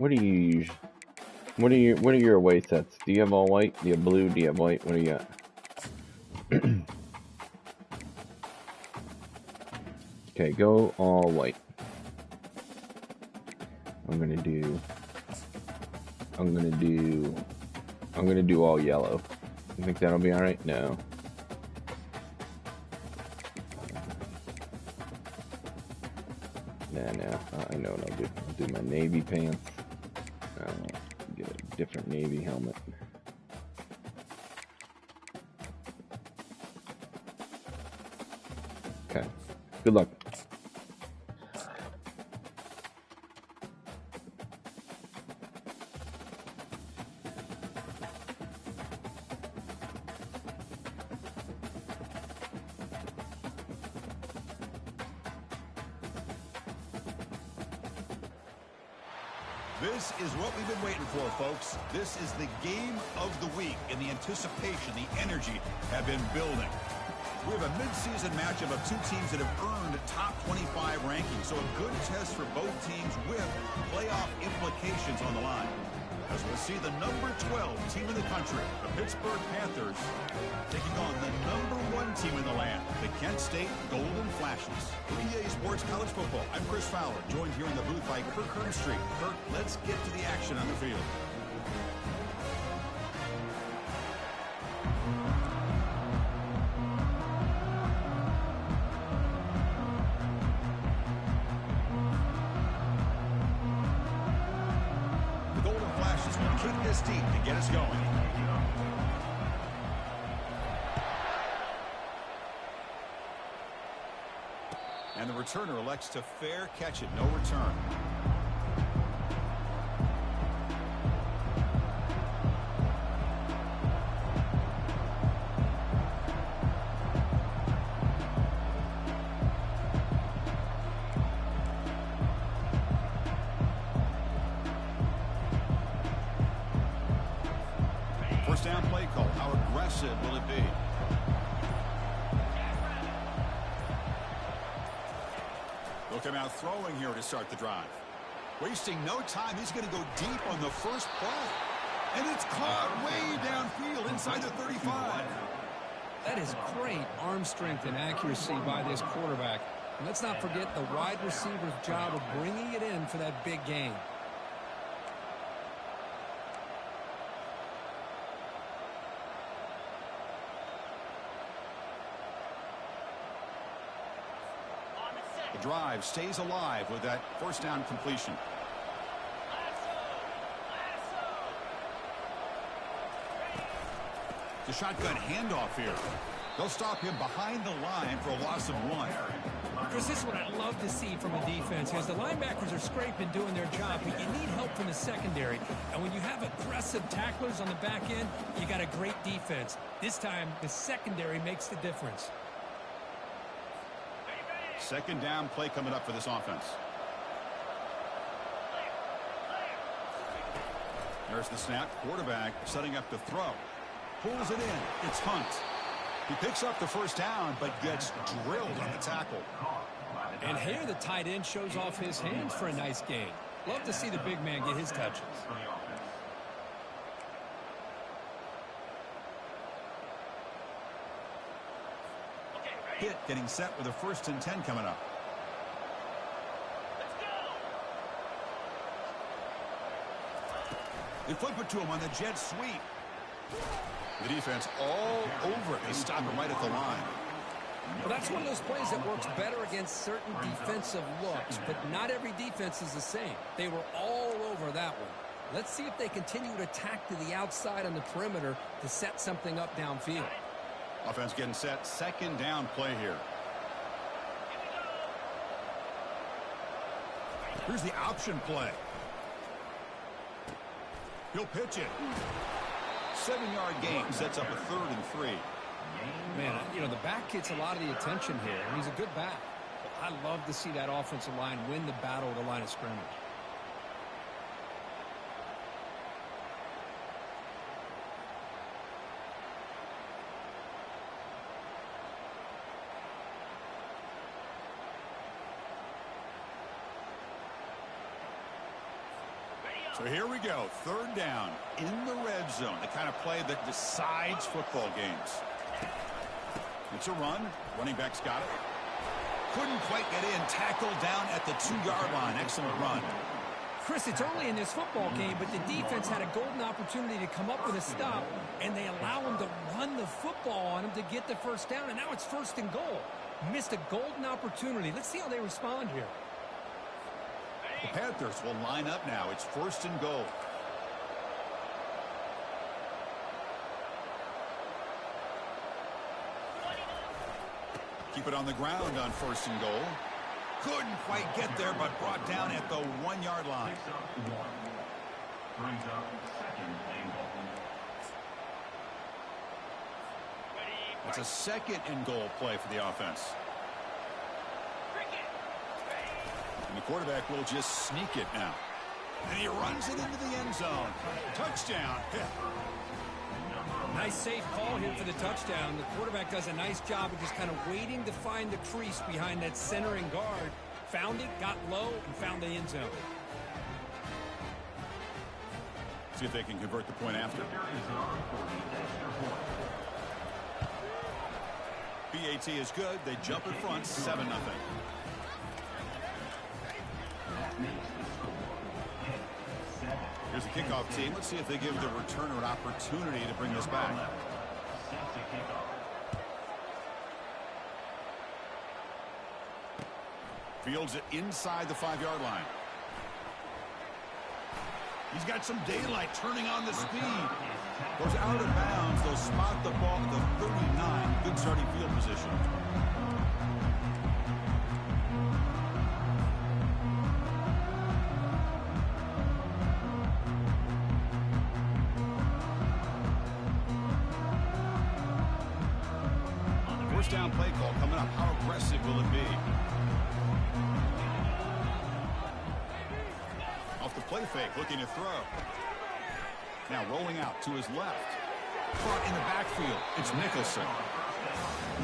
What do you use? What are your away sets? Do you have all white? Do you have blue? Do you have white? What do you got? Okay, go all white. I'm gonna do all yellow. You think that'll be alright? No. Nah. I know what I'll do. I'll do my navy pants. Get a different navy helmet. Okay. Good luck. This is what we've been waiting for, folks. This is the game of the week, and the anticipation, the energy have been building. We have a mid-season matchup of two teams that have earned top 25 rankings, so a good test for both teams with playoff implications on the line. As we'll see the number 12 team in the country, the Pittsburgh Panthers, taking on the number 1 team in the land, the Kent State Golden Flashes. For EA Sports College Football, I'm Chris Fowler, joined here in the booth by Kirk Hearnstreet. Kirk, let's get to the action on the field. Kick this deep to get us going. And the returner elects to fair catch it, no return. First down play call. How aggressive will it be? They'll come out throwing here to start the drive. Wasting no time. He's going to go deep on the first play. And it's caught way downfield inside the 35. That is great arm strength and accuracy by this quarterback. And let's not forget the wide receiver's job of bringing it in for that big gain. The drive stays alive with that first down completion. The shotgun handoff here. They'll stop him behind the line for a loss of 1. Chris, this is what I love to see from a defense. As the linebackers are scraping, doing their job, but you need help from the secondary. And when you have aggressive tacklers on the back end, you got a great defense. This time, the secondary makes the difference. Second down play coming up for this offense. There's the snap. Quarterback setting up to throw. Pulls it in. It's Hunt. He picks up the first down, but gets drilled on the tackle. And here the tight end shows off his hands for a nice gain. Love to see the big man get his touches. Pitt getting set with a 1st and 10 coming up. They flip it to him on the jet sweep. The defense all over it. They stop him right at the line. Well, that's one of those plays that works better against certain defensive looks, but not every defense is the same. They were all over that one. Let's see if they continue to attack to the outside on the perimeter to set something up downfield. Offense getting set. Second down play here. Here's the option play. He'll pitch it. 7-yard gain sets up a 3rd and 3. Man, you know, the back gets a lot of the attention here, and he's a good back. But I love to see that offensive line win the battle at the line of scrimmage. So here we go, third down in the red zone, the kind of play that decides football games. It's a run. Running back's got it. Couldn't quite get in. Tackled down at the 2-yard line. Excellent run. Chris, it's early in this football game, but the defense had a golden opportunity to come up with a stop, and they allow him to run the football on him to get the first down, and now it's 1st and goal. Missed a golden opportunity. Let's see how they respond here. The Panthers will line up now. It's 1st and goal. Keep it on the ground on 1st and goal. Couldn't quite get there, but brought down at the 1-yard line. It's a 2nd and goal play for the offense. And the quarterback will just sneak it now. And he runs it into the end zone. Touchdown. Nice safe call here for the touchdown. The quarterback does a nice job of just kind of waiting to find the crease behind that centering guard. Found it, got low, and found the end zone. See if they can convert the point after. BAT is good. They jump in front, 7-0. Here's the kickoff team. Let's see if they give the returner an opportunity to bring this back. Fields it inside the 5-yard line. He's got some daylight turning on the speed. Goes out of bounds. They'll spot the ball at the 39. Good starting field position. First down play call coming up. How aggressive will it be? Off the play fake, looking to throw. Now rolling out to his left. Caught in the backfield. It's Nicholson.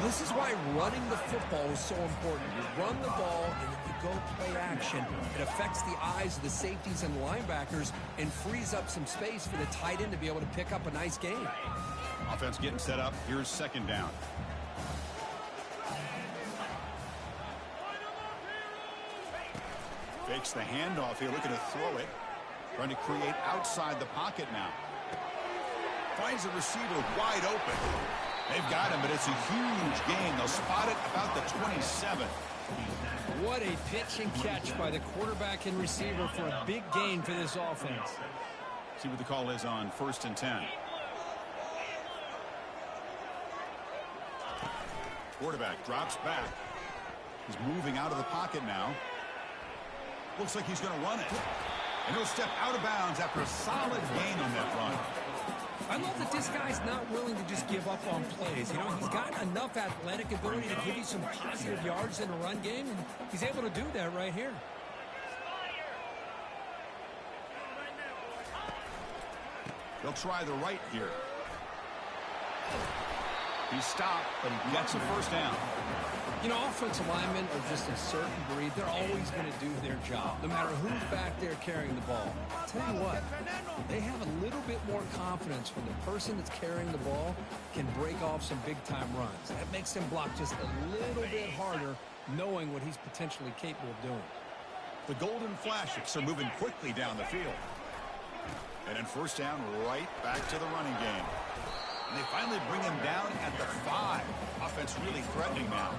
This is why running the football is so important. You run the ball and then you go play action. It affects the eyes of the safeties and the linebackers and frees up some space for the tight end to be able to pick up a nice gain. Offense getting set up. Here's 2nd down. Fakes the handoff here, looking to throw it. Trying to create outside the pocket now. Finds the receiver wide open. They've got him, but it's a huge gain. They'll spot it about the 27. What a pitch and catch by the quarterback and receiver for a big gain for this offense. See what the call is on 1st and 10. Quarterback drops back. He's moving out of the pocket now. Looks like he's going to run it. And he'll step out of bounds after a solid gain on that run. I love that this guy's not willing to just give up on plays. You know, he's got enough athletic ability to give you some positive yards in a run game, and he's able to do that right here. They'll try the right here. He stopped, but he gets a first down. You know, offensive linemen are just a certain breed. They're always going to do their job, no matter who's back there carrying the ball. I'll tell you what, they have a little bit more confidence when the person that's carrying the ball can break off some big-time runs. That makes them block just a little bit harder, knowing what he's potentially capable of doing. The Golden Flashes are moving quickly down the field. And then first down, right back to the running game. And they finally bring him down at the 5. Offense really threatening now.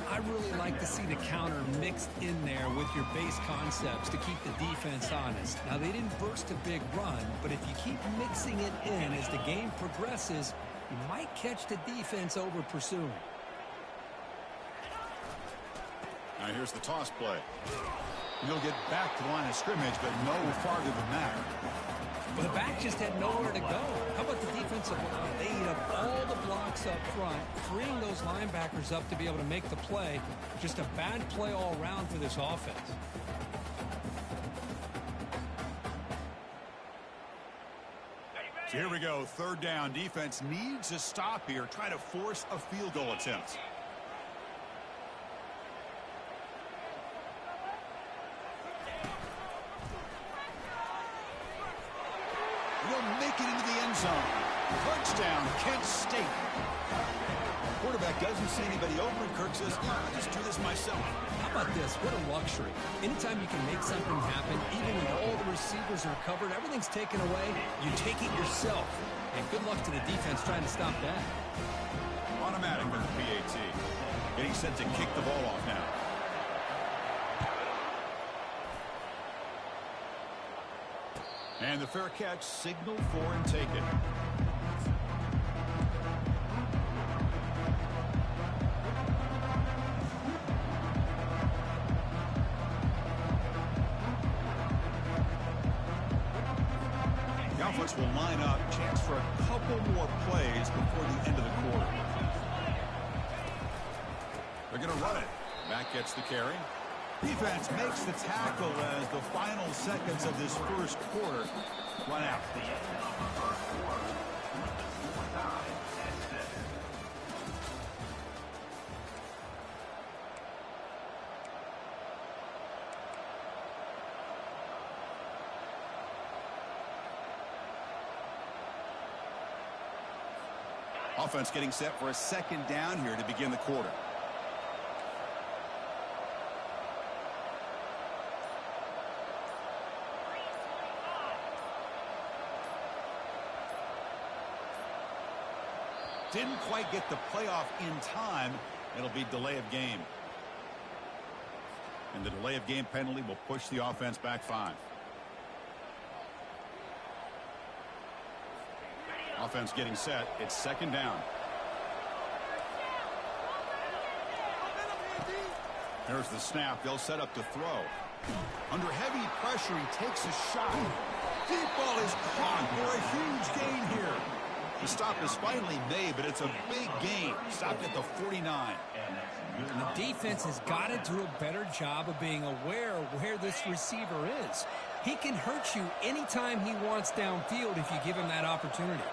I really like to see the counter mixed in there with your base concepts to keep the defense honest. Now, they didn't burst a big run, but if you keep mixing it in as the game progresses, you might catch the defense over pursuing. Now here's the toss play. He'll get back to the line of scrimmage, but no farther than that. But the back just had nowhere to go. How about the defensive line? They eat up all the blocks up front, freeing those linebackers up to be able to make the play. Just a bad play all around for this offense. So here we go, third down. Defense needs a stop here. Try to force a field goal attempt. Will make it into the end zone. Touchdown, Kent State. Quarterback doesn't see anybody open. Kirk says, I'll just do this myself. How about this? What a luxury. Anytime you can make something happen, even when all the receivers are covered, everything's taken away, you take it yourself. And good luck to the defense trying to stop that. Automatic with the PAT. Getting set to kick the ball off now. And the fair catch, signal for and take it. The offense will line up, chance for a couple more plays before the end of the quarter. They're going to run it. Back gets the carry. Defense makes the tackle as the final seconds of this first quarter run out. Offense getting set for a second down here to begin the quarter. Didn't quite get the playoff in time. It'll be delay of game. And the delay of game penalty will push the offense back 5. Offense getting set. It's second down. There's the snap. They'll set up to throw. Under heavy pressure, he takes a shot. Deep ball is caught for a huge gain here. The stop is finally made, but it's a big gain. Stopped at the 49. And the defense has got to do a better job of being aware of where this receiver is. He can hurt you anytime he wants downfield if you give him that opportunity.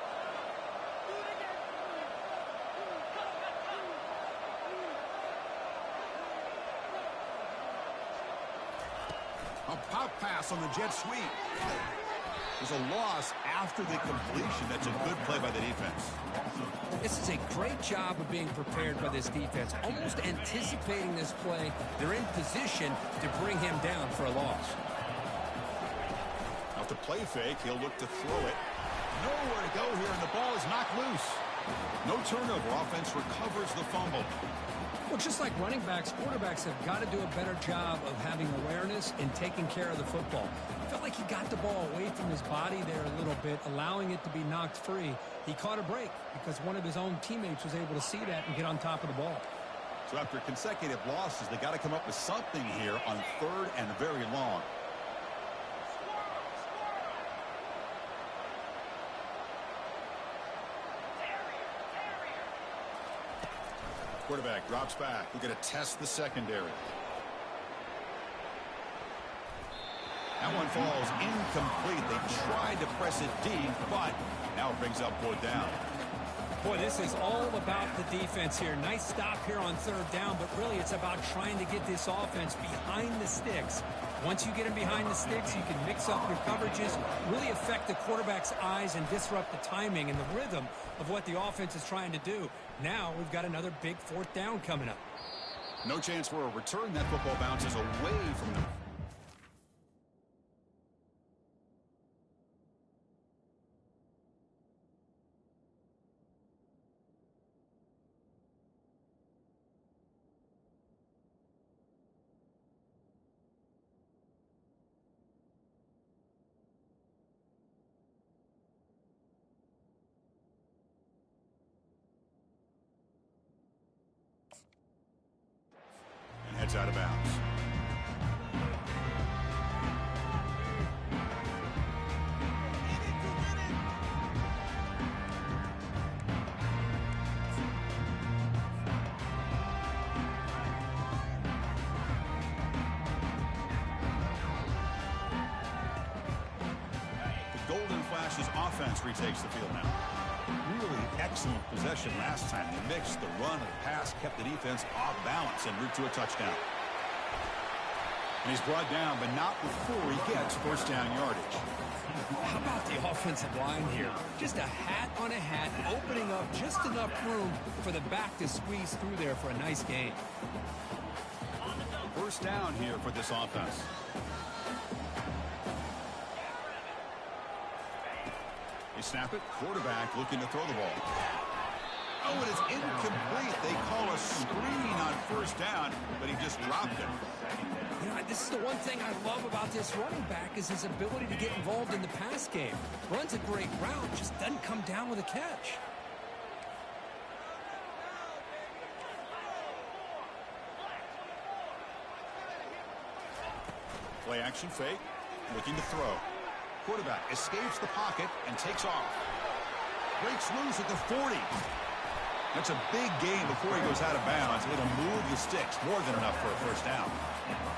A pop pass on the jet sweep. There's a loss after the completion. That's a good play by the defense. This is a great job of being prepared by this defense, almost anticipating this play. They're in position to bring him down for a loss. Off the play fake, he'll look to throw it. Nowhere to go here, and the ball is knocked loose. No turnover. Offense recovers the fumble. Well, just like running backs, quarterbacks have got to do a better job of having awareness and taking care of the football. I felt like he got the ball away from his body there a little bit, allowing it to be knocked free. He caught a break because one of his own teammates was able to see that and get on top of the ball. So after consecutive losses, they got to come up with something here on 3rd and very long. Quarterback drops back. We're going to test the secondary. That one falls incomplete. They tried to press it deep, but now it brings up 4th down. Boy, this is all about the defense here. Nice stop here on 3rd down, but really it's about trying to get this offense behind the sticks. Once you get him behind the sticks, you can mix up your coverages, really affect the quarterback's eyes and disrupt the timing and the rhythm of what the offense is trying to do. Now we've got another big 4th down coming up. No chance for a return. That football bounces away from them. Heads out of bounds. The Golden Flashes offense retakes the field now. Really excellent possession last time. They mixed the run and pass, kept the defense off balance en route to a touchdown. And he's brought down, but not before he gets 1st down yardage. How about the offensive line here. Just a hat on a hat, opening up just enough room for the back to squeeze through there for a nice gain. First down here for this offense. They snap it. Quarterback looking to throw the ball. Oh, and it's incomplete. They call a screen on first down, but he just dropped it. You know, this is the one thing I love about this running back is his ability to get involved in the pass game. Runs a great route, just doesn't come down with a catch. Play action fake. Looking to throw. Quarterback escapes the pocket and takes off. Breaks loose at the 40. That's a big gain before he goes out of bounds. It'll move the sticks. More than enough for a first down.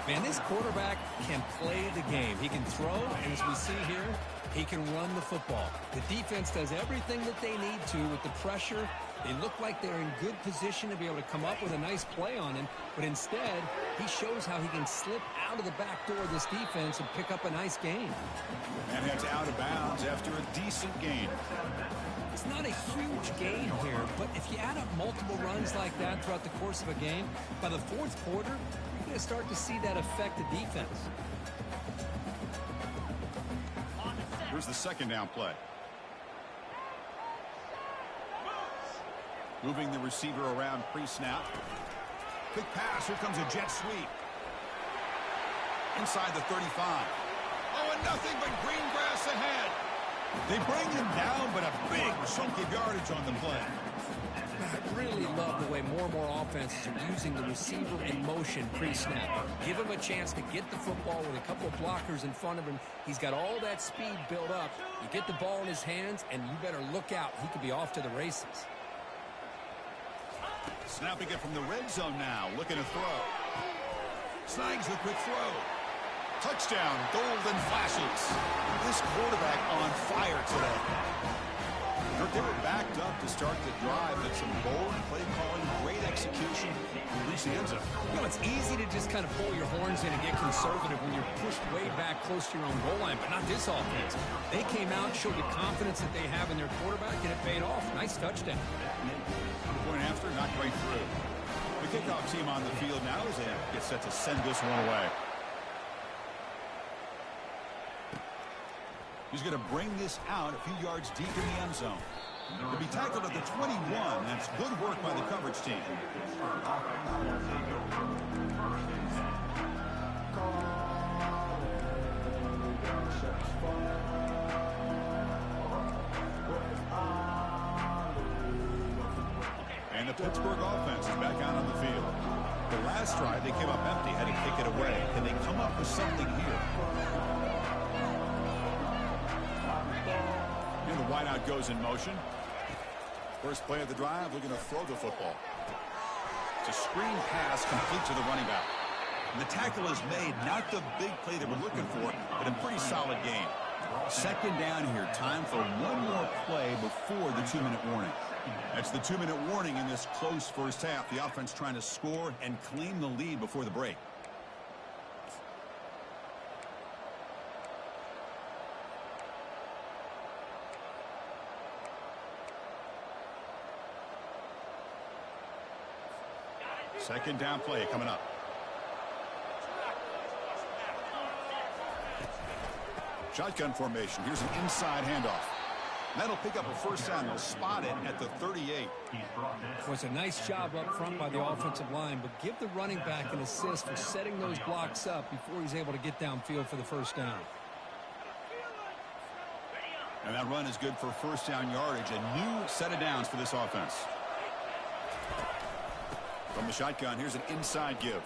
Man, this quarterback can play the game. He can throw, and as we see here, he can run the football. The defense does everything that they need to with the pressure. They look like they're in good position to be able to come up with a nice play on him, but instead, he shows how he can slip out of the back door of this defense and pick up a nice gain. And heads out of bounds after a decent gain. It's not a huge gain here, but if you add up multiple runs like that throughout the course of a game, by the fourth quarter, you're going to start to see that affect the defense. Here's the second down play. Moving the receiver around pre-snap. Quick pass. Here comes a jet sweep. Inside the 35. Oh, and nothing but green grass ahead. They bring him down, but a big chunk of yardage on the play. I really love the way more and more offenses are using the receiver in motion pre-snap. Give him a chance to get the football with a couple of blockers in front of him. He's got all that speed built up. You get the ball in his hands, and you better look out. He could be off to the races. Snapping it from the red zone now. Looking to throw. Snags the quick throw. Touchdown, golden flashes. This quarterback on fire today. They were backed up to start the drive, but some bold play calling, great execution. Reach the end zone. You know, it's easy to just kind of pull your horns in and get conservative when you're pushed way back close to your own goal line, but not this offense. They came out, showed the confidence that they have in their quarterback, and it paid off. Nice touchdown. Point after, not quite through. The kickoff team on the field now as they get set to send this one away. He's going to bring this out a few yards deep in the end zone. He'll be tackled at the 21. That's good work by the coverage team. And the Pittsburgh offense is back out on the field. The last drive, they came up empty, had to kick it away. Can they come up with something here? And the wideout goes in motion. First play of the drive, looking to throw the football. It's a screen pass complete to the running back. And the tackle is made, not the big play that we're looking for, but a pretty solid game. Second down here, time for one more play before the 2-minute warning. That's the 2-minute warning in this close first half. The offense trying to score and claim the lead before the break. Second down play coming up. Shotgun formation. Here's an inside handoff. That'll pick up a first down. They'll spot it at the 38. Well, it's a nice job up front by the offensive line, but give the running back an assist for setting those blocks up before he's able to get downfield for the first down. And that run is good for first down yardage. A new set of downs for this offense. From the shotgun, here's an inside give.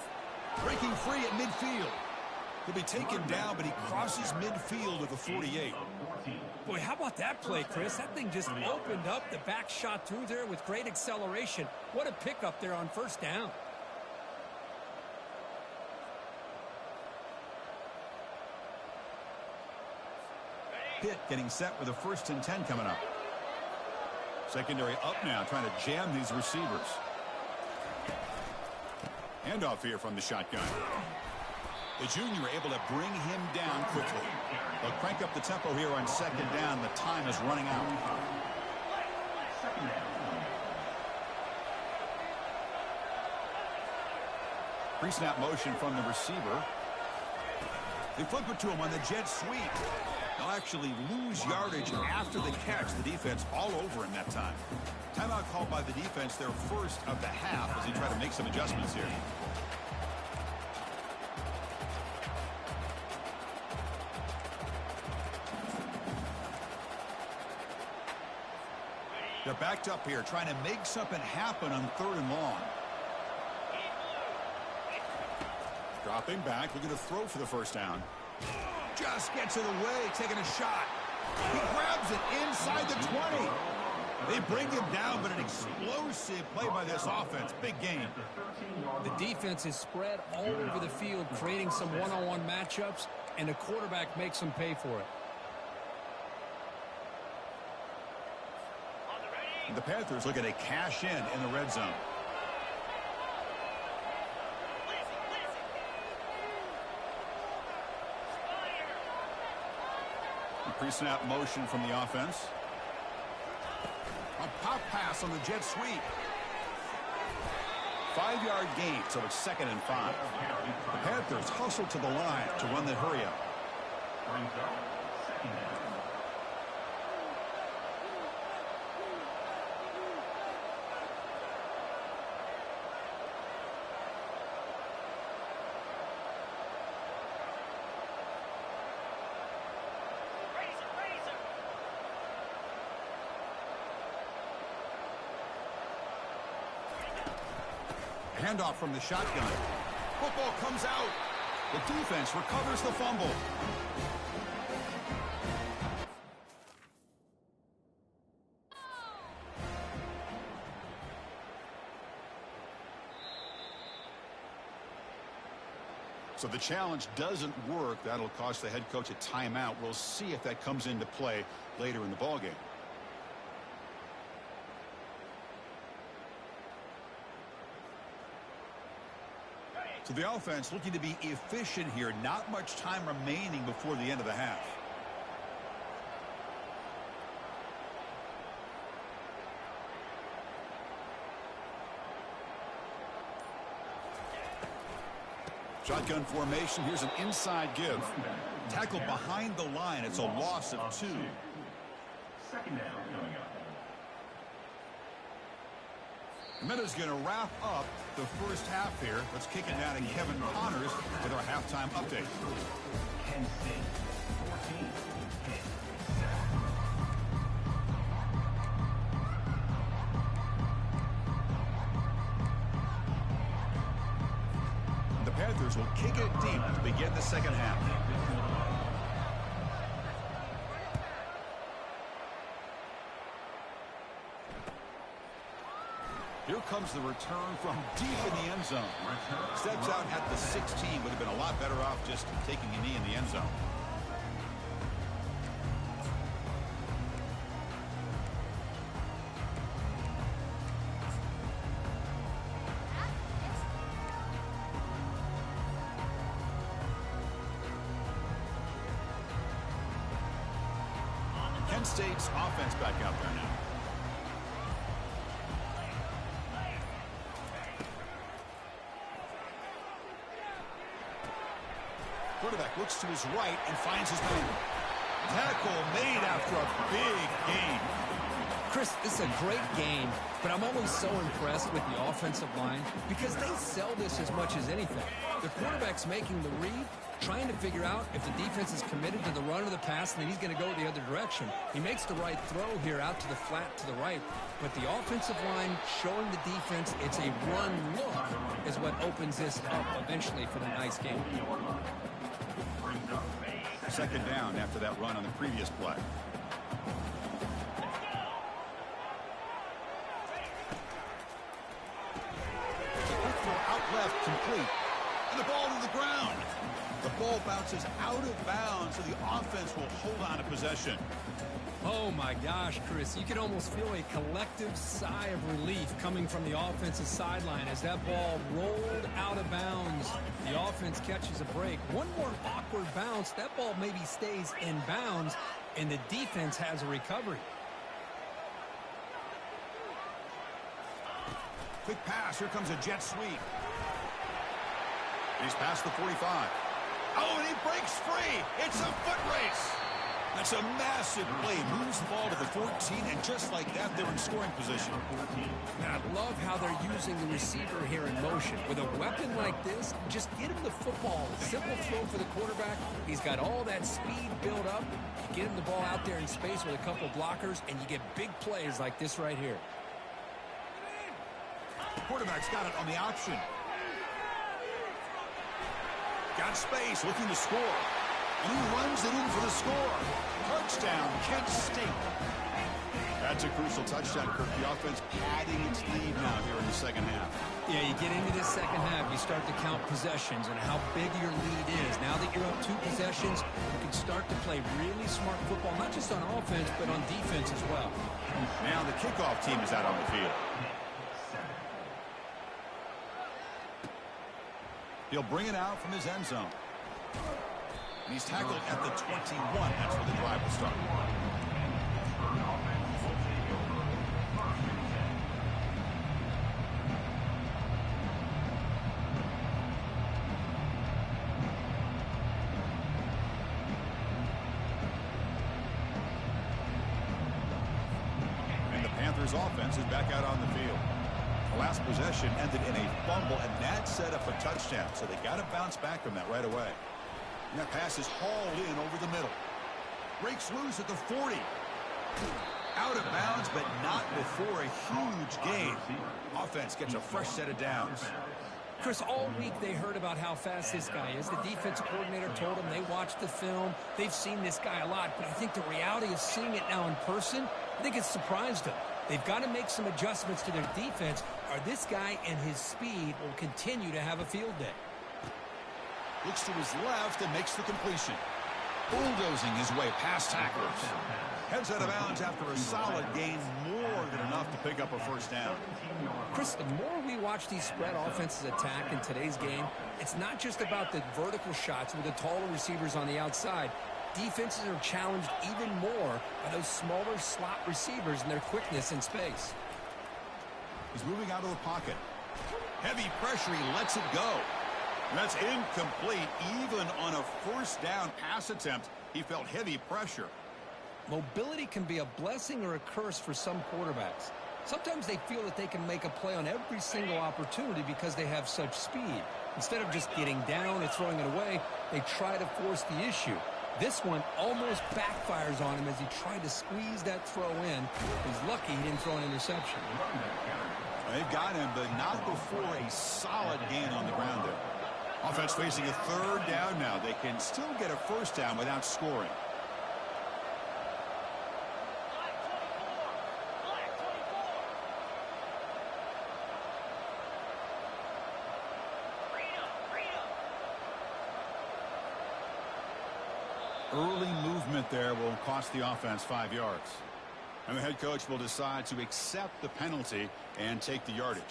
Breaking free at midfield. He'll be taken down, but he crosses midfield at the 48. Boy, how about that play, Chris? That thing just opened up. The back shot through there with great acceleration. What a pickup there on first down. Pitt getting set with a 1st and 10 coming up. Secondary up now, trying to jam these receivers. Handoff here from the shotgun. The junior able to bring him down quickly. They'll crank up the tempo here on second down. The time is running out. Pre-snap motion from the receiver. They flip it to him on the jet sweep. They'll actually lose yardage after the catch. The defense all over him that time. Timeout called by the defense, their first of the half, as they try to make some adjustments here. They're backed up here, trying to make something happen on 3rd and long. Dropping back, looking to throw for the first down. Just gets it away, taking a shot. He grabs it inside the 20. They bring him down, but an explosive play by this offense. Big game. The defense is spread all over the field, creating some one-on-one matchups, and the quarterback makes them pay for it. The Panthers looking to cash in the red zone. Pre-snap motion from the offense. A pop pass on the jet sweep. 5-yard gain, so it's 2nd and 5. The Panthers hustle to the line to run the hurry up. Handoff from the shotgun. Football comes out. The defense recovers the fumble. So the challenge doesn't work. That'll cost the head coach a timeout. We'll see if that comes into play later in the ballgame. So the offense looking to be efficient here. Not much time remaining before the end of the half. Shotgun formation. Here's an inside give. Tackled behind the line. It's a loss of 2. 2nd down coming up. Minuta's going to wrap up the first half here. Let's kick it down to Kevin Connors with our halftime update. Penn State, 14, Pitt, 7. The Panthers will kick it deep to begin the second half. Here comes the return from deep in the end zone. Steps out at the 16. Would have been a lot better off just taking a knee in the end zone. Kent State's offense back out there now. Quarterback looks to his right and finds his man. Tackle made after a big gain. Chris, this is a great game, but I'm always so impressed with the offensive line because they sell this as much as anything. The quarterback's making the read, trying to figure out if the defense is committed to the run or the pass, and then he's going to go the other direction. He makes the right throw here out to the flat to the right, but the offensive line showing the defense it's a run look is what opens this up eventually for the nice game. 2nd down after that run on the previous play. Out left, complete. And the ball to the ground. The ball bounces out of bounds, so the offense will hold on to possession. Oh, my gosh, Chris. You can almost feel a collective sigh of relief coming from the offensive sideline as that ball rolled out of bounds. The offense catches a break. One more awkward bounce. That ball maybe stays in bounds, and the defense has a recovery. Quick pass. Here comes a jet sweep. He's past the 45. Oh, and he breaks free. It's a foot race. That's a massive play. Moves the ball to the 14, and just like that, they're in scoring position. And I love how they're using the receiver here in motion. With a weapon like this, just get him the football. Simple throw for the quarterback. He's got all that speed built up. You get him the ball out there in space with a couple blockers, and you get big plays like this right here. Quarterback's got it on the option. Got space, looking to score. And he runs it in for the score. Touchdown, Kent State. That's a crucial touchdown, Kirk. The offense padding its lead now here in the second half. Yeah, you get into this second half, you start to count possessions and how big your lead is. Now that you're up 2 possessions, you can start to play really smart football, not just on offense, but on defense as well. Now the kickoff team is out on the field. He'll bring it out from his end zone. And he's tackled at the 21. That's where the drive will start. And the Panthers offense is back out on the field. The last possession ended in a fumble, and that set up a touchdown. So they got to bounce back from that right away. And that pass is hauled in over the middle. Breaks loose at the 40. Out of bounds, but not before a huge gain. Offense gets a fresh set of downs. Chris, all week they heard about how fast this guy is. The defensive coordinator told them they watched the film. They've seen this guy a lot, but I think the reality of seeing it now in person, I think it's surprised them. They've got to make some adjustments to their defense, or this guy and his speed will continue to have a field day. Looks to his left and makes the completion. Bulldozing his way past tacklers. Heads out of bounds after a solid gain, more than enough to pick up a first down. Chris, the more we watch these spread offenses attack in today's game, it's not just about the vertical shots with the taller receivers on the outside. Defenses are challenged even more by those smaller slot receivers and their quickness in space. He's moving out of the pocket. Heavy pressure, he lets it go. And that's incomplete. Even on a first down pass attempt, he felt heavy pressure. Mobility can be a blessing or a curse for some quarterbacks. Sometimes they feel that they can make a play on every single opportunity because they have such speed. Instead of just getting down and throwing it away, they try to force the issue. This one almost backfires on him as he tried to squeeze that throw in. He's lucky he didn't throw an interception. They've got him, but not before a solid gain on the ground there. Offense facing a third down now. They can still get a first down without scoring. Early movement there will cost the offense 5 yards. And the head coach will decide to accept the penalty and take the yardage.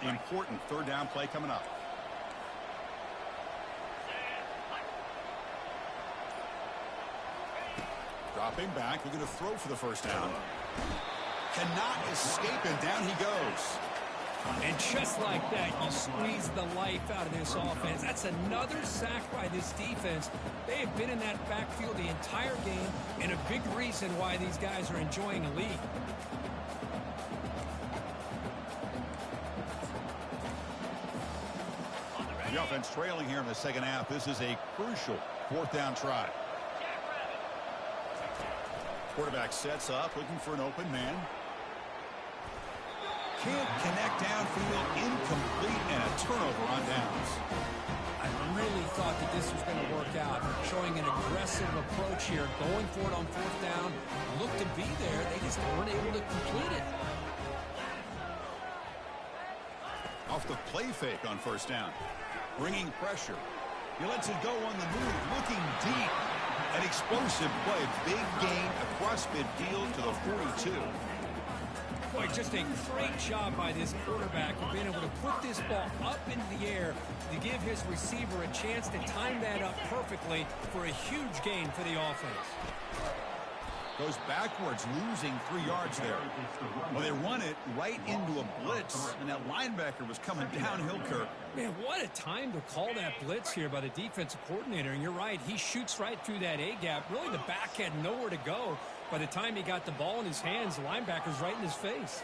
Important third down play coming up. Dropping back, looking to throw for the first down. Cannot escape, and down he goes. And just like that, you squeeze the life out of this offense. That's another sack by this defense. They have been in that backfield the entire game, and a big reason why these guys are enjoying a lead. The offense trailing here in the second half. This is a crucial fourth down try. Quarterback sets up, looking for an open man. Can't connect downfield, incomplete, and a turnover on downs. I really thought that this was going to work out. Showing an aggressive approach here, going for it on fourth down. Looked to be there, they just weren't able to complete it. Off the play fake on first down. Bringing pressure. He lets it go on the move. Looking deep. An explosive play. Big gain across midfield to the 42. Boy, just a great job by this quarterback of being able to put this ball up into the air to give his receiver a chance to time that up perfectly for a huge gain for the offense. Goes backwards, losing 3 yards there. Well, they run it right into a blitz, and that linebacker was coming downhill, Kirk. Man, what a time to call that blitz here by the defensive coordinator. And you're right, he shoots right through that A-gap. Really, the back had nowhere to go. By the time he got the ball in his hands, the linebacker's right in his face.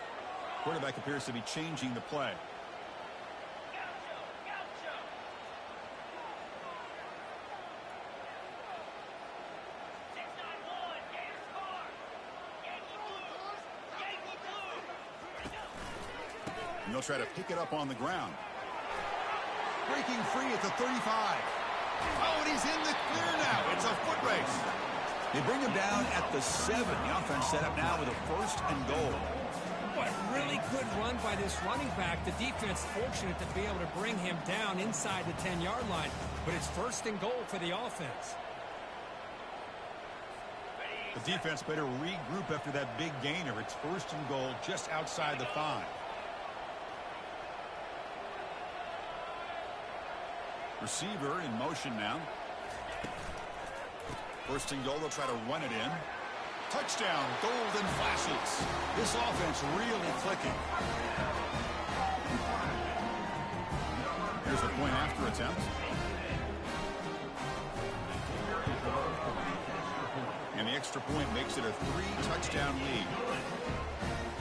Quarterback appears to be changing the play. And they'll try to pick it up on the ground. Breaking free at the 35. Oh, and he's in the clear now. It's a foot race. They bring him down at the 7. The offense set up now with a 1st and goal. What really good run by this running back. The defense fortunate to be able to bring him down inside the 10-yard line. But it's 1st and goal for the offense. The defense better regroup after that big gainer. It's 1st and goal just outside the 5. Receiver in motion now. 1st and goal, they'll try to run it in. Touchdown, golden flashes. This offense really clicking. Here's a point after attempt. And the extra point makes it a 3-touchdown lead.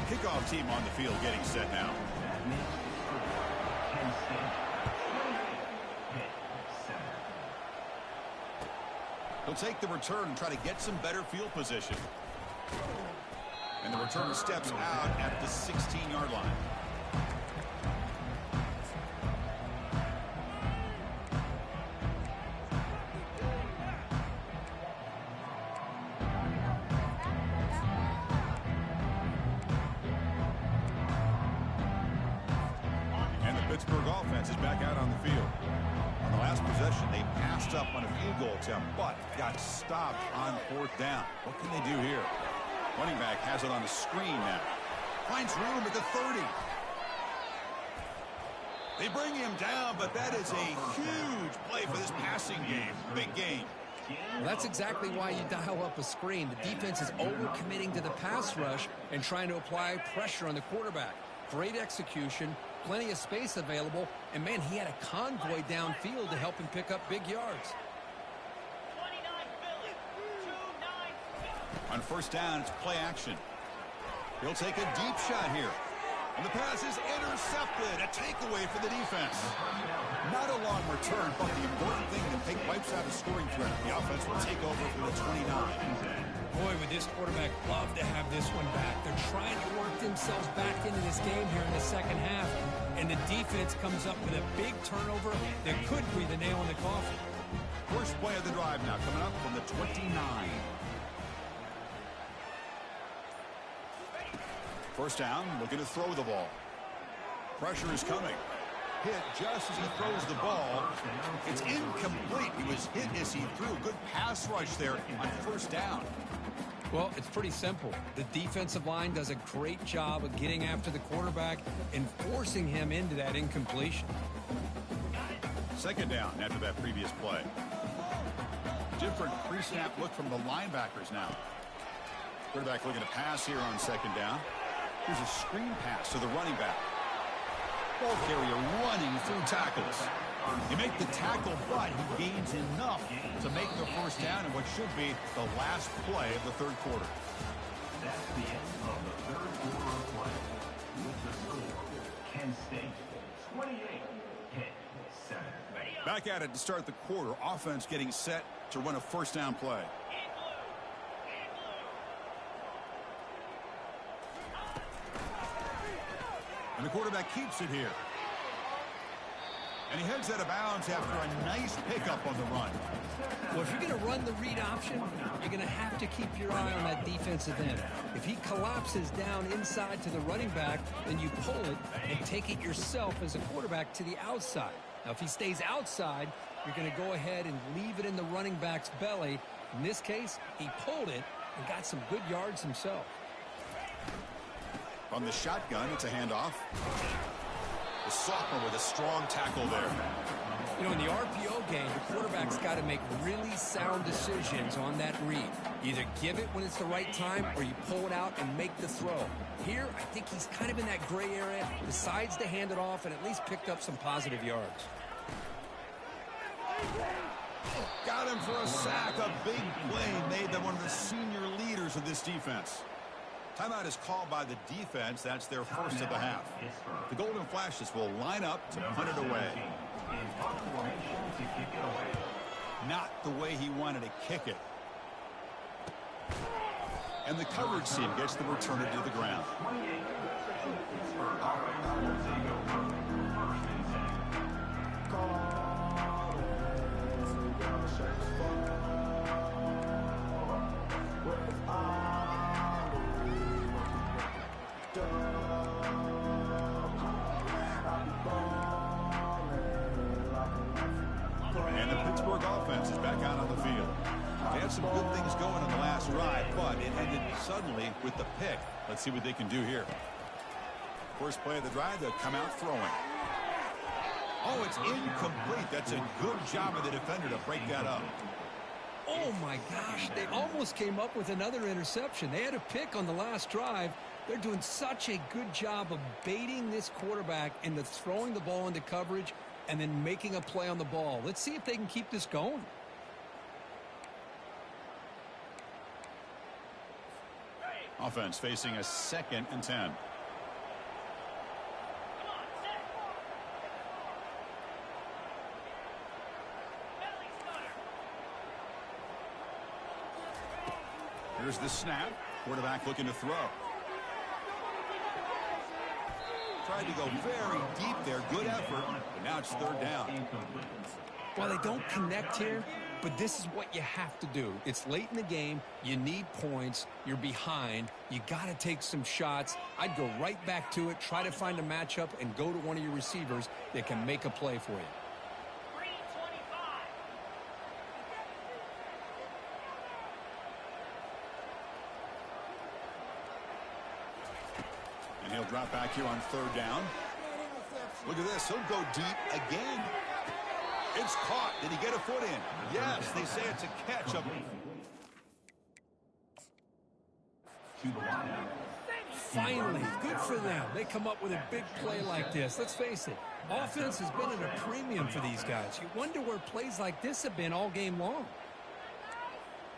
Kickoff team on the field getting set now. He'll take the return and try to get some better field position. And the return steps out at the 16-yard line. And the Pittsburgh offense is back out on the field. On the last possession, they passed up on a field goal attempt, but got stopped on 4th down. What can they do here? Running back has it on the screen now. Finds room at the 30. They bring him down, but that is a huge play for this passing game. Big game. Well, that's exactly why you dial up a screen. The defense is overcommitting to the pass rush and trying to apply pressure on the quarterback. Great execution, plenty of space available, and man, he had a convoy downfield to help him pick up big yards. On 1st down, it's play action. He'll take a deep shot here. And the pass is intercepted. A takeaway for the defense. Not a long return, but the important thing that wipes out a scoring threat. The offense will take over for the 29. Boy, would this quarterback love to have this one back. They're trying to work themselves back into this game here in the second half. And the defense comes up with a big turnover that could be the nail in the coffin. First play of the drive now coming up from the 29. 1st down, looking to throw the ball. Pressure is coming. Hit just as he throws the ball. It's incomplete. He was hit as he threw. Good pass rush there on 1st down. Well, it's pretty simple. The defensive line does a great job of getting after the quarterback and forcing him into that incompletion. 2nd down after that previous play. Different pre-snap look from the linebackers now. Quarterback looking to pass here on 2nd down. Here's a screen pass to the running back. Ball carrier running through tackles. You make the tackle, but he gains enough to make the 1st down in what should be the last play of the 3rd quarter. That's the end of the 3rd quarter of play. With the score, Kent State 28, Pitt 7. Back at it to start the quarter. Offense getting set to run a 1st down play. And the quarterback keeps it here. And he heads out of bounds after a nice pickup on the run. Well, if you're going to run the read option, you're going to have to keep your eye on that defensive end. If he collapses down inside to the running back, then you pull it and take it yourself as a quarterback to the outside. Now, if he stays outside, you're going to go ahead and leave it in the running back's belly. In this case, he pulled it and got some good yards himself. From the shotgun, it's a handoff. The sophomore with a strong tackle there. You know, in the RPO game, the quarterback's got to make really sound decisions on that read. Either give it when it's the right time or you pull it out and make the throw. Here, I think he's kind of in that gray area, decides to hand it off and at least picked up some positive yards. Got him for a sack. A big play made them one of the senior leaders of this defense. Timeout is called by the defense. That's their first of the half. The Golden Flashes will line up to punt it away. Not the way he wanted to kick it. And the coverage team gets the returner to the ground. And the Pittsburgh offense is back out on the field. They had some good things going on the last drive, but it ended suddenly with the pick. Let's see what they can do here. First play of the drive, they'll come out throwing. Oh, it's incomplete. That's a good job of the defender to break that up. Oh, my gosh. They almost came up with another interception. They had a pick on the last drive. They're doing such a good job of baiting this quarterback into throwing the ball into coverage and then making a play on the ball. Let's see if they can keep this going. Offense facing a 2nd and 10. Here's the snap. Quarterback looking to throw. Tried to go very deep there. Good effort. But now it's 3rd down. Well, they don't connect here, but this is what you have to do. It's late in the game. You need points. You're behind. You got to take some shots. I'd go right back to it, try to find a matchup, and go to one of your receivers that can make a play for you. And he'll drop back here on 3rd down. Look at this. He'll go deep again. It's caught. Did he get a foot in? Yes, they say it's a catch up. Finally, good for them. They come up with a big play like this. Let's face it, offense has been at a premium for these guys. You wonder where plays like this have been all game long.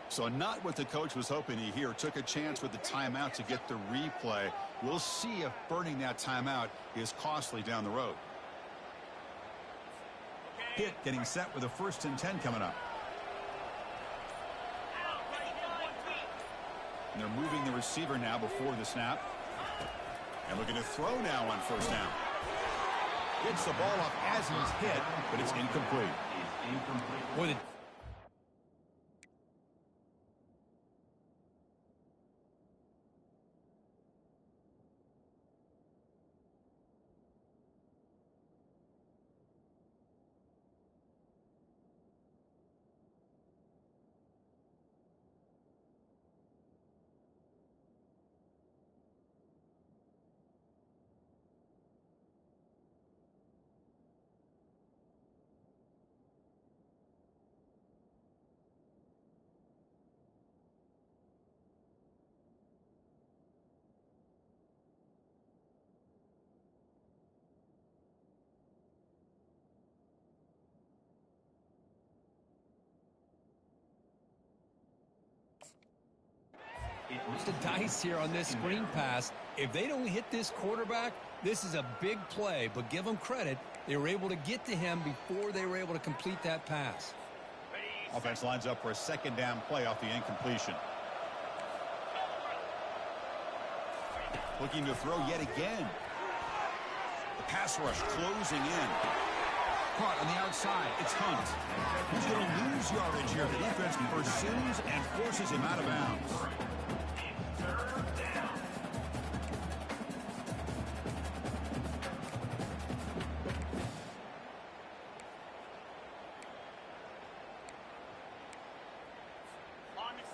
So not what the coach was hoping to hear. Took a chance with the timeout to get the replay. We'll see if burning that timeout is costly down the road. Pitt getting set with a 1st and 10 coming up. And they're moving the receiver now before the snap. And looking to throw now on 1st down. Gets the ball off as he's hit, but it's incomplete. Boy, the It's the dice here on this screen pass. If they don't hit this quarterback, this is a big play, but give them credit. They were able to get to him before they were able to complete that pass. Offense lines up for a 2nd down play off the incompletion. Looking to throw yet again. The pass rush closing in. caught on the outside. It's Hunt. He's going to lose yardage here. The defense pursues and forces him out of bounds.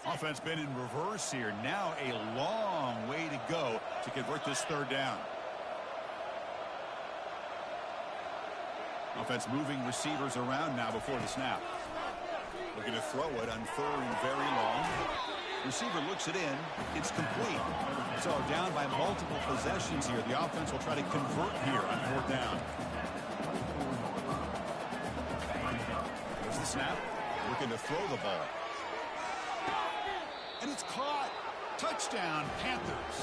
Offense been in reverse here. Now a long way to go to convert this third down. Offense moving receivers around now before the snap. Looking to throw it on third and very long. Receiver looks it in. It's complete. So down by multiple possessions here. The offense will try to convert here on fourth down. There's the snap. Looking to throw the ball. And it's caught. Touchdown, Panthers.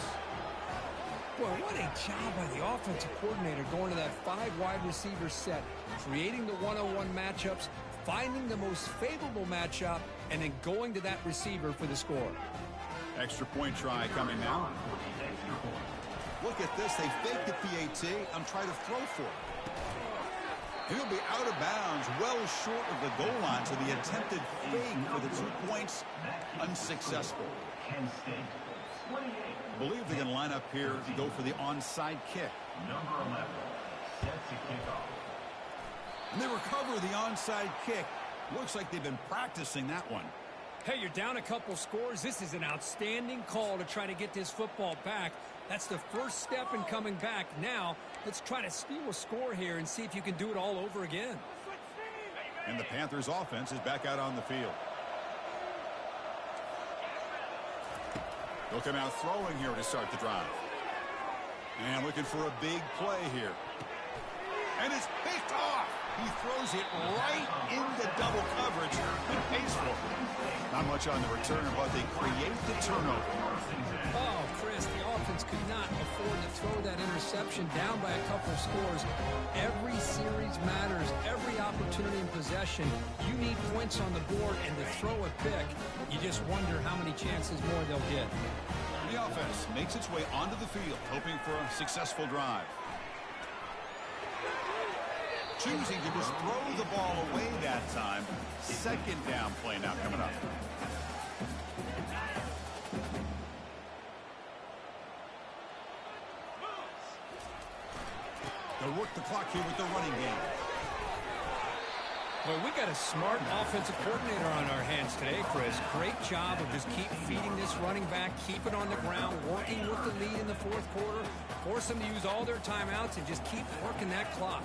Boy, what a job by the offensive coordinator going to that 5 wide receiver set, creating the one-on-one matchups, finding the most favorable matchup, and then going to that receiver for the score. Extra point try coming now. Look at this. They fake the PAT and try to throw for it. He'll be out of bounds, well short of the goal line, so the attempted fake for the 2 points unsuccessful. I believe they're going to line up here to go for the onside kick. Number 11 set to kick off. And they recover the onside kick. Looks like they've been practicing that one. Hey, you're down a couple scores. This is an outstanding call to try to get this football back. That's the first step in coming back. Now, let's try to steal a score here and see if you can do it all over again. And the Panthers offense is back out on the field. They'll come out throwing here to start the drive. And looking for a big play here. And it's picked off. He throws it right into double coverage and pays for it. Not much on the return, but they create the turnover. Oh, Chris, the offense could not afford to throw that interception down by a couple scores. Every series matters. Every opportunity in possession. You need points on the board, and to throw a pick, you just wonder how many chances more they'll get. The offense makes its way onto the field, hoping for a successful drive. Choosing to just throw the ball away that time. Second down play now coming up. They'll work the clock here with the running game. Well, we got a smart offensive coordinator on our hands today, Chris. Great job of just keep feeding this running back, keep it on the ground, working with the lead in the fourth quarter, force them to use all their timeouts, and just keep working that clock.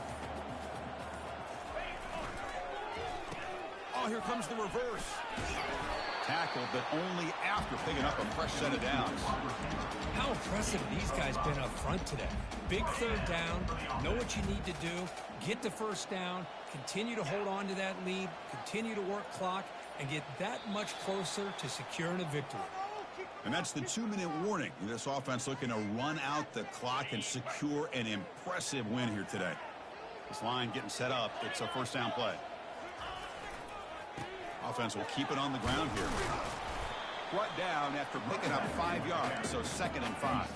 Oh, here comes the reverse. Tackle, but only after picking up a fresh set of downs. How impressive these guys been up front today. Big third down, know what you need to do, get the first down, continue to hold on to that lead, continue to work clock, and get that much closer to securing a victory. And that's the 2-minute warning. This offense looking to run out the clock and secure an impressive win here today. This line getting set up. It's a first down play. Offense will keep it on the ground here. Brought down after picking up 5 yards, so 2nd and 5.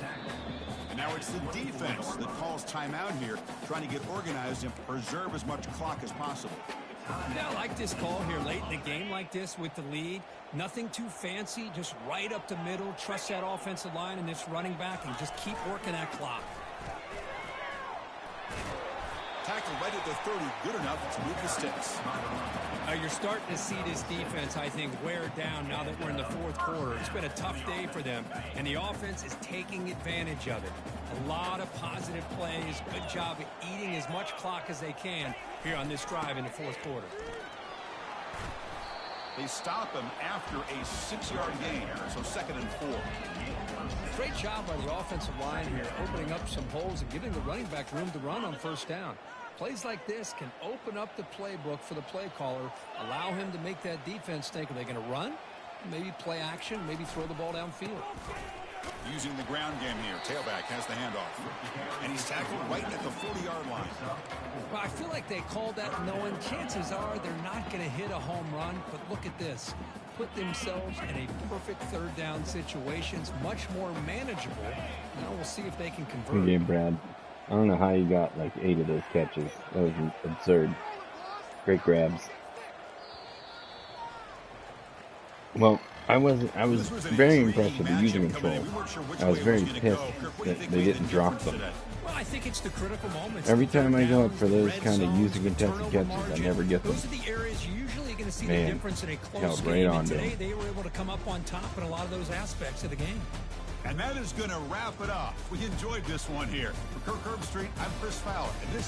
And now it's the defense that calls timeout here, trying to get organized and preserve as much clock as possible. Yeah, I like this call here late in the game like this with the lead. Nothing too fancy, just right up the middle. Trust that offensive line and this running back and just keep working that clock. Tackle right at the 30, good enough to move the sticks. You're starting to see this defense, I think, wear down now that we're in the fourth quarter. It's been a tough day for them, and the offense is taking advantage of it. A lot of positive plays. Good job of eating as much clock as they can here on this drive in the fourth quarter. They stop him after a 6-yard gain, so 2nd and 4. Great job by the offensive line here, opening up some holes and giving the running back room to run on first down. Plays like this can open up the playbook for the play caller, allow him to make that defense think, are they going to run? Maybe play action, maybe throw the ball downfield. Using the ground game here. Tailback has the handoff. And he's tackled right at the 40-yard line. Well, I feel like they called that knowing chances are they're not going to hit a home run, but look at this. Put themselves in a perfect third down situation. It's much more manageable. Now we'll see if they can convert. Good game, Brad. I don't know how you got like 8 of those catches. That was absurd. Great grabs. Well, I was This was an very intriguing impressed with the matchup user coming in. control. We weren't sure which I was way it very gonna pissed go. Kirk, what do you that think they made the didn't drop difference them. today? Well, I think it's the critical moments. Every the third time I go up downs, for the those red kind of zones, user the contested turnover catches, I margin. never get them. Those are the areas usually you're going to see Man, the difference in a close held right game. on And to today him. they were able to come up on top in a lot of those aspects of the game. And that is going to wrap it up. We enjoyed this one here. For Kirk Herbstreit, I'm Chris Fowler, and this